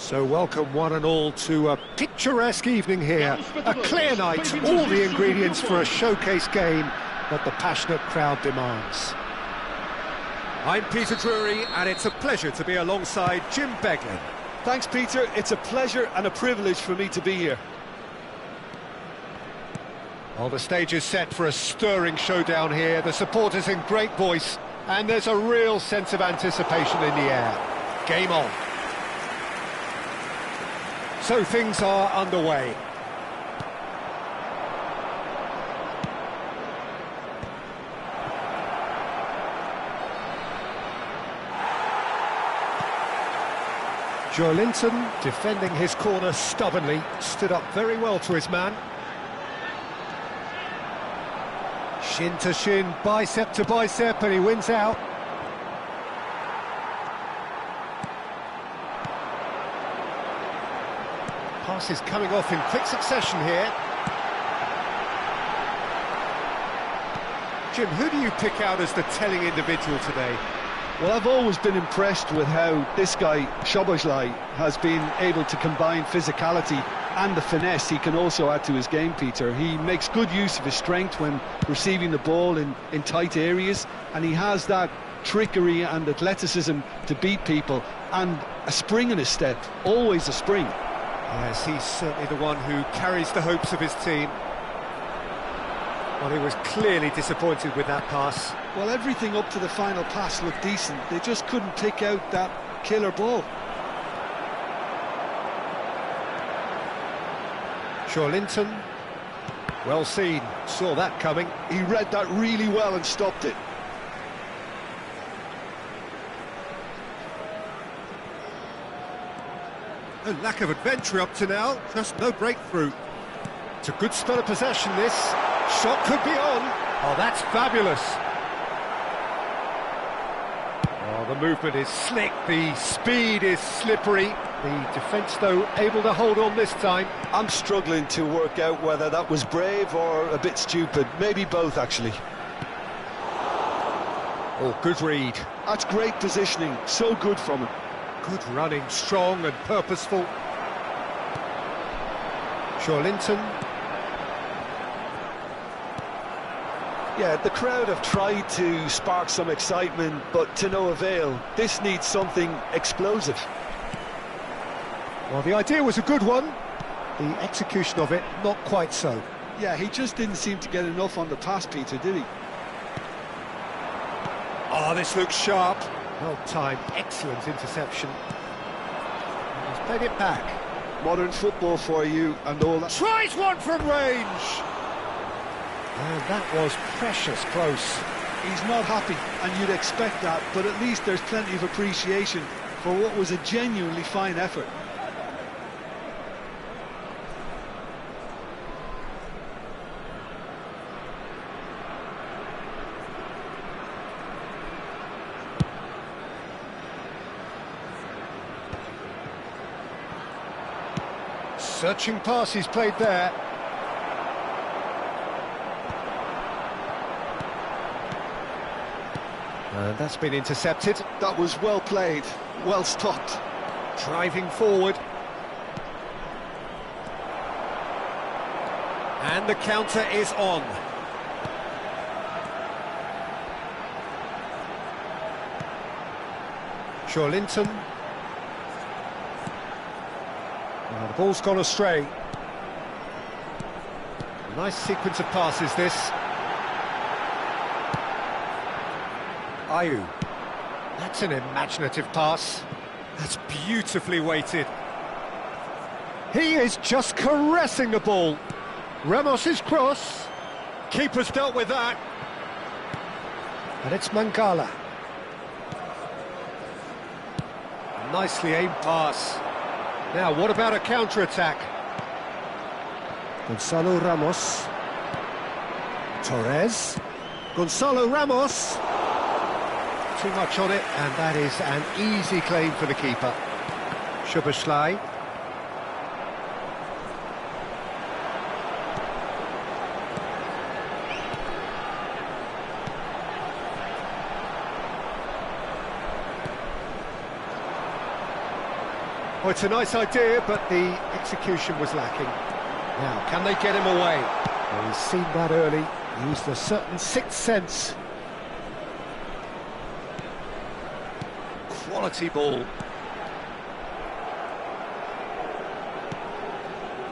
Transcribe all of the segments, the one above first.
So welcome one and all to a picturesque evening here. A clear night, all the ingredients for a showcase game that the passionate crowd demands. I'm Peter Drury, and it's a pleasure to be alongside Jim Beglin. Thanks, Peter. It's a pleasure and a privilege for me to be here. Well, the stage is set for a stirring showdown here. The supporters in great voice, and there's a real sense of anticipation in the air. Game on. So things are underway. Joelinton, defending his corner stubbornly, stood up very well to his man. Shin to shin, bicep to bicep, and he wins out. Passes coming off in quick succession here. Jim, who do you pick out as the telling individual today? Well, I've always been impressed with how this guy, Szoboszlai, has been able to combine physicality and the finesse he can also add to his game, Peter. He makes good use of his strength when receiving the ball in tight areas, and he has that trickery and athleticism to beat people, and a spring in his step, always a spring. Yes, he's certainly the one who carries the hopes of his team. Well, he was clearly disappointed with that pass. Well, everything up to the final pass looked decent. They just couldn't pick out that killer ball. Joelinton, well seen, saw that coming. He read that really well and stopped it. A lack of adventure up to now, just no breakthrough. It's a good spell of possession, this. Shot could be on. Oh, that's fabulous. Oh, the movement is slick, the speed is slippery. The defence, though, able to hold on this time. I'm struggling to work out whether that was brave or a bit stupid. Maybe both, actually. Oh, good read. That's great positioning, so good from him. Good running, strong and purposeful. Joelinton. Yeah, the crowd have tried to spark some excitement, but to no avail. This needs something explosive. Well, the idea was a good one. The execution of it, not quite so. Yeah, he just didn't seem to get enough on the pass, Peter, did he? Oh, this looks sharp. Well timed, excellent interception. He's played it back. Modern football for you and all that. Tries one from range! And that was precious close. He's not happy, and you'd expect that, but at least there's plenty of appreciation for what was a genuinely fine effort. Searching pass he's played there. And that's been intercepted. That was well played, well stopped. Driving forward. And the counter is on. Joelinton. Well, the ball's gone astray. Nice sequence of passes, this. Ayew. That's an imaginative pass. That's beautifully weighted. He is just caressing the ball. Ramos's cross. Keeper's dealt with that. And it's Mangala. Nicely aimed pass. Now, what about a counter-attack? Gonzalo Ramos. Torres. Gonzalo Ramos. Too much on it, and that is an easy claim for the keeper. Szoboszlai. Oh, it's a nice idea, but the execution was lacking. Now, can they get him away? Well, he's seen that early, used a certain sixth sense. Quality ball.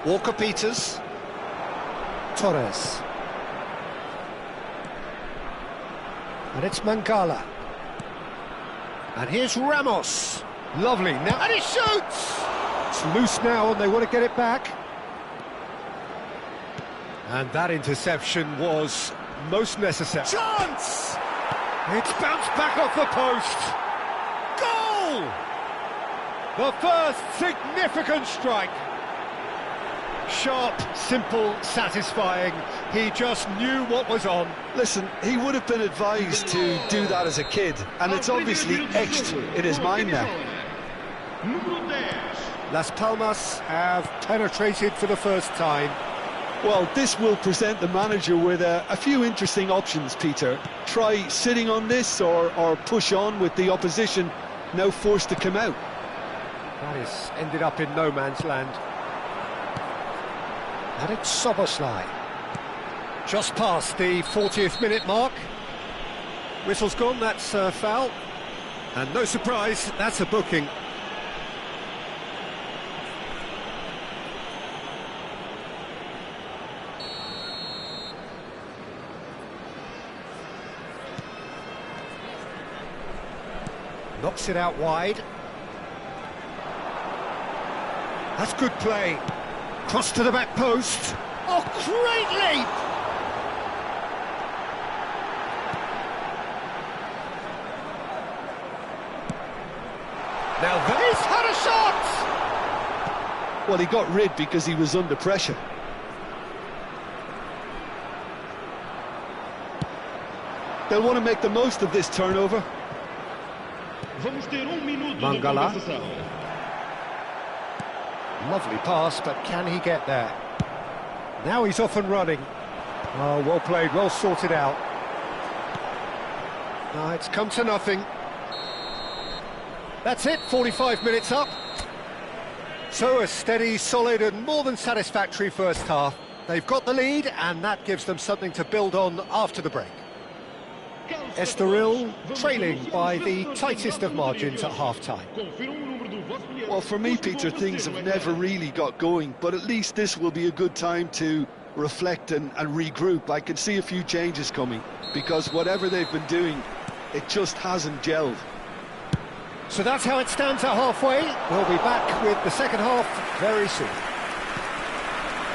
Walker-Peters. Torres. And it's Mangala. And here's Ramos. Lovely. Now, and he shoots! It's loose now, and they want to get it back. And that interception was most necessary. Chance! It's bounced back off the post. Goal! The first significant strike. Sharp, simple, satisfying. He just knew what was on. Listen, he would have been advised to do that as a kid, and it's obviously etched in his mind now. Las Palmas have penetrated for the first time. Well, this will present the manager with a few interesting options, Peter. Try sitting on this or push on with the opposition now forced to come out. That has ended up in no man's land. And it's Soboslai. Just past the 40th minute mark. Whistle's gone, that's a foul. And no surprise, that's a booking. Knocks it out wide. That's good play. Cross to the back post. Oh, great leap! Now he's had a shot! Well, he got rid because he was under pressure. They'll want to make the most of this turnover. Mangala. Lovely pass, but can he get there? Now he's off and running. Oh, well played, well sorted out. No, it's come to nothing. That's it, 45 minutes up. So a steady, solid and more than satisfactory first half. They've got the lead and that gives them something to build on after the break. Estoril trailing by the tightest of margins at half-time. Well, for me, Peter, things have never really got going, but at least this will be a good time to reflect and regroup. I can see a few changes coming, because whatever they've been doing, it just hasn't gelled. So that's how it stands at halfway. We'll be back with the second half very soon.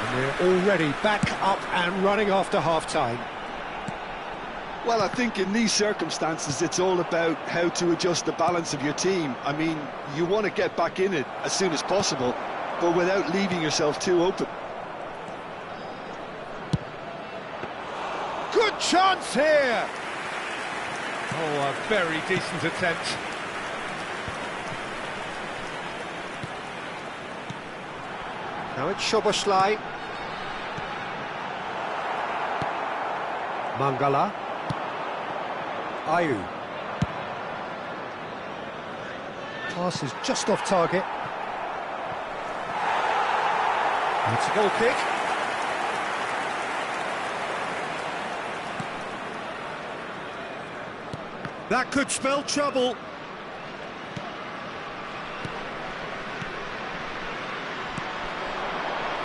And we're already back up and running after half-time. Well, I think in these circumstances, it's all about how to adjust the balance of your team. I mean, you want to get back in it as soon as possible, but without leaving yourself too open. Good chance here! Oh, a very decent attempt. Now it's Soboslai. Mangala. Ayew. Pass is just off target. It's a goal kick. That could spell trouble.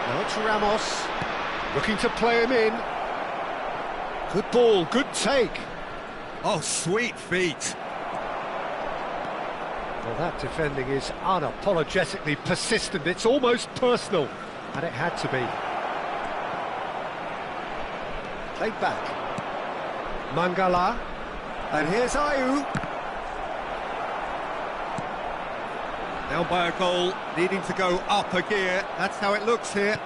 Now it's Ramos. Looking to play him in. Good ball, good take. Oh, sweet feet. Well, that defending is unapologetically persistent. It's almost personal, and it had to be. Played back. Mangala. And here's Ayew. Down by a goal, needing to go up a gear. That's how it looks here.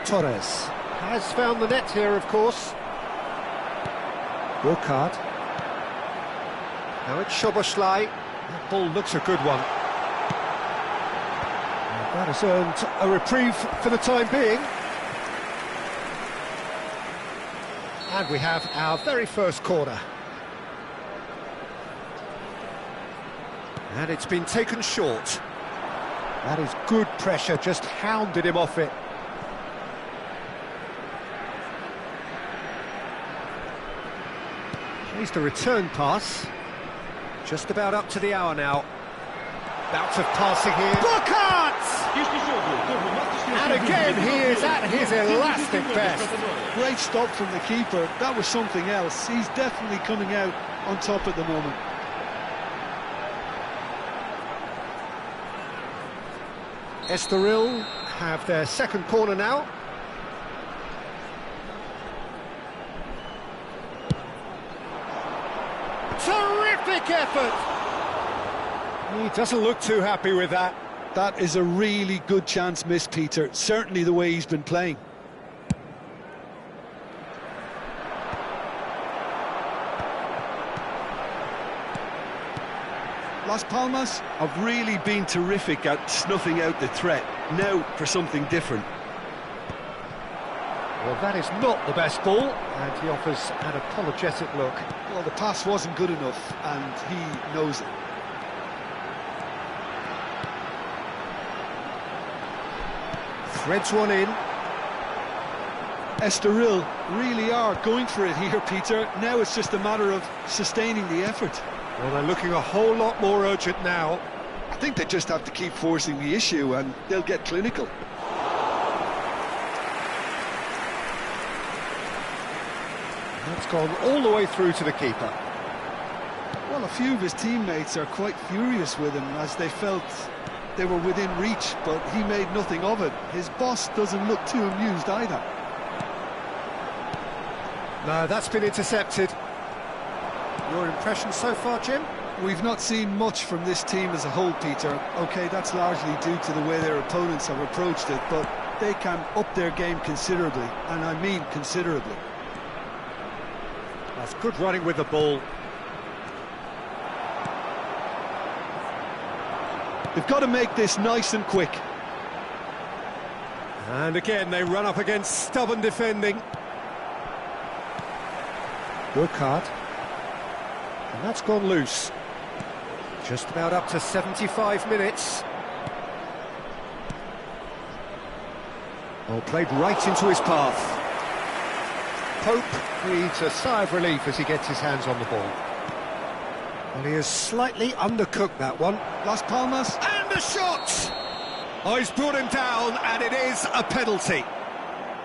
Torres has found the net here, of course. Burkhardt. Now it's Soboslai. That ball looks a good one. And that has earned a reprieve for the time being. And we have our very first corner. And it's been taken short. That is good pressure, just hounded him off it. Plays the return pass. Just about up to the hour now. Bouts of passing here. Burkhardt! And again, he is at his elastic best. Great stop from the keeper. That was something else. He's definitely coming out on top at the moment. Estoril have their second corner now. Terrific effort! He doesn't look too happy with that. That is a really good chance missed, Peter. Certainly the way he's been playing. Las Palmas have really been terrific at snuffing out the threat. Now for something different. Well, that is not the best ball, and he offers an apologetic look. Well, the pass wasn't good enough, and he knows it. Threads one in. Estoril really are going for it here, Peter. Now it's just a matter of sustaining the effort. Well, they're looking a whole lot more urgent now. I think they just have to keep forcing the issue and they'll get clinical. That's gone all the way through to the keeper. Well, a few of his teammates are quite furious with him as they felt they were within reach, but he made nothing of it. His boss doesn't look too amused either. No, that's been intercepted. Your impression so far, Jim? We've not seen much from this team as a whole, Peter. OK, that's largely due to the way their opponents have approached it, but they can up their game considerably, and I mean considerably. That's good running with the ball. They've got to make this nice and quick. And again, they run up against stubborn defending. Burkhardt. And that's gone loose. Just about up to 75 minutes. Oh, played right into his path. Pope needs a sigh of relief as he gets his hands on the ball. Well, he has slightly undercooked that one. Las Palmas. And a shot! Oh, he's brought him down, and it is a penalty.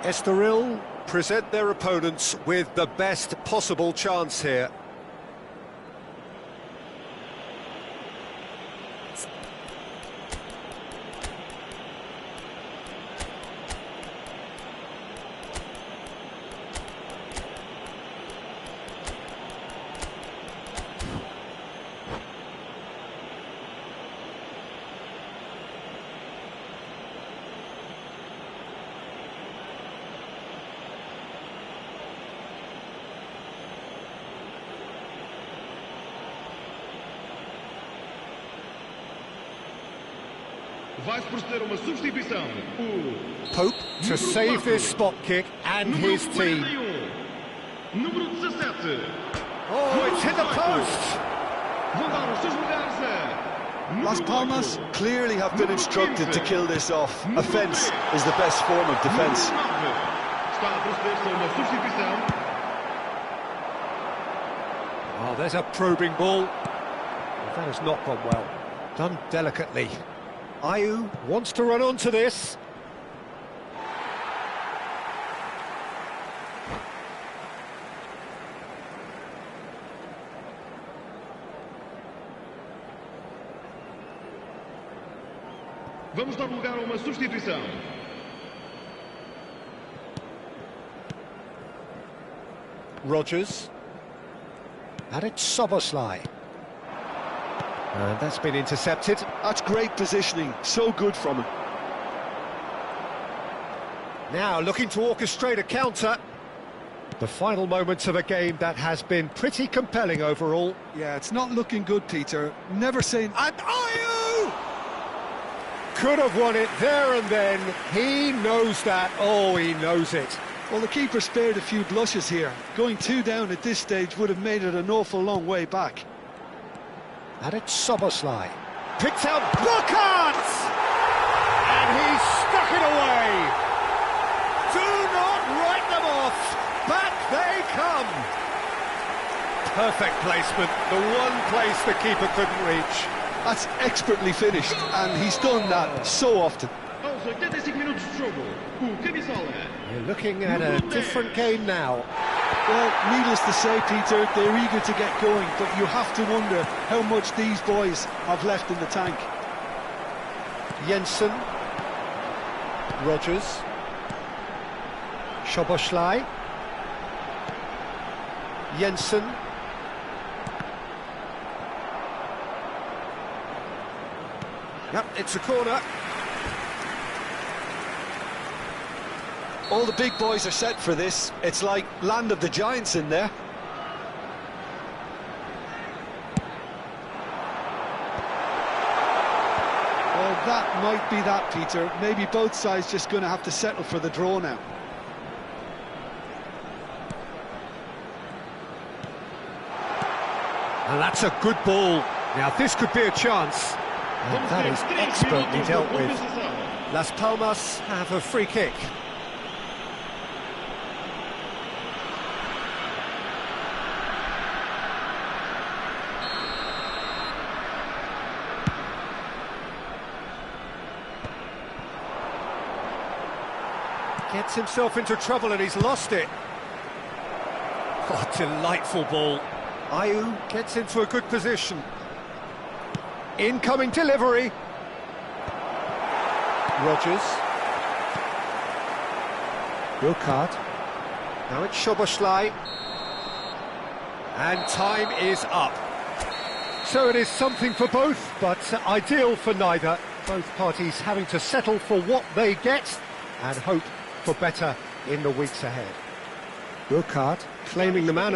Estoril present their opponents with the best possible chance here. Vai-se proceder uma substituição. Pope to save this spot kick and his team. Número 17. Oh, it's hit the post! Vão dar os seus lugares a Las Palmas clearly have been instructed to kill this off. Offence is the best form of defence. Está a proceder-se a uma substituição. Oh, there's a probing ball. Well, that has not gone well. Done delicately. Ayew wants to run onto this. Vamos dar lugar a uma substituição. Rogers. And it's Soboslai. And that's been intercepted. That's great positioning, so good from him. Now looking to orchestrate a counter. The final moments of a game that has been pretty compelling overall. Yeah, it's not looking good, Peter. Never saying... And Ayew! Could have won it there and then. He knows that. Oh, he knows it. Well, the keeper spared a few blushes here. Going 2 down at this stage would have made it an awful long way back. And it's Soboslai. Picked out Burkhardt! And he's stuck it away. Do not write them off. Back they come. Perfect placement. The one place the keeper couldn't reach. That's expertly finished, and he's done that so often. Aos 85 minutos de jogo, o camisola. You're looking at a different game now. Well, needless to say, Peter, they're eager to get going, but you have to wonder how much these boys have left in the tank. Jensen. Rogers. Szoboszlai. Jensen. Yep, it's a corner. All the big boys are set for this. It's like land of the giants in there. Well, that might be that, Peter. Maybe both sides just going to have to settle for the draw now. And that's a good ball. Now, this could be a chance. And that is expertly dealt with. Las Palmas have a free kick. Gets himself into trouble and he's lost it. Oh, delightful ball. Ayew gets into a good position. Incoming delivery. Rogers. Wilcard. Now it's Szoboszlai. And time is up. So it is something for both, but ideal for neither. Both parties having to settle for what they get and hope for better in the weeks ahead. Wilcard claiming the man of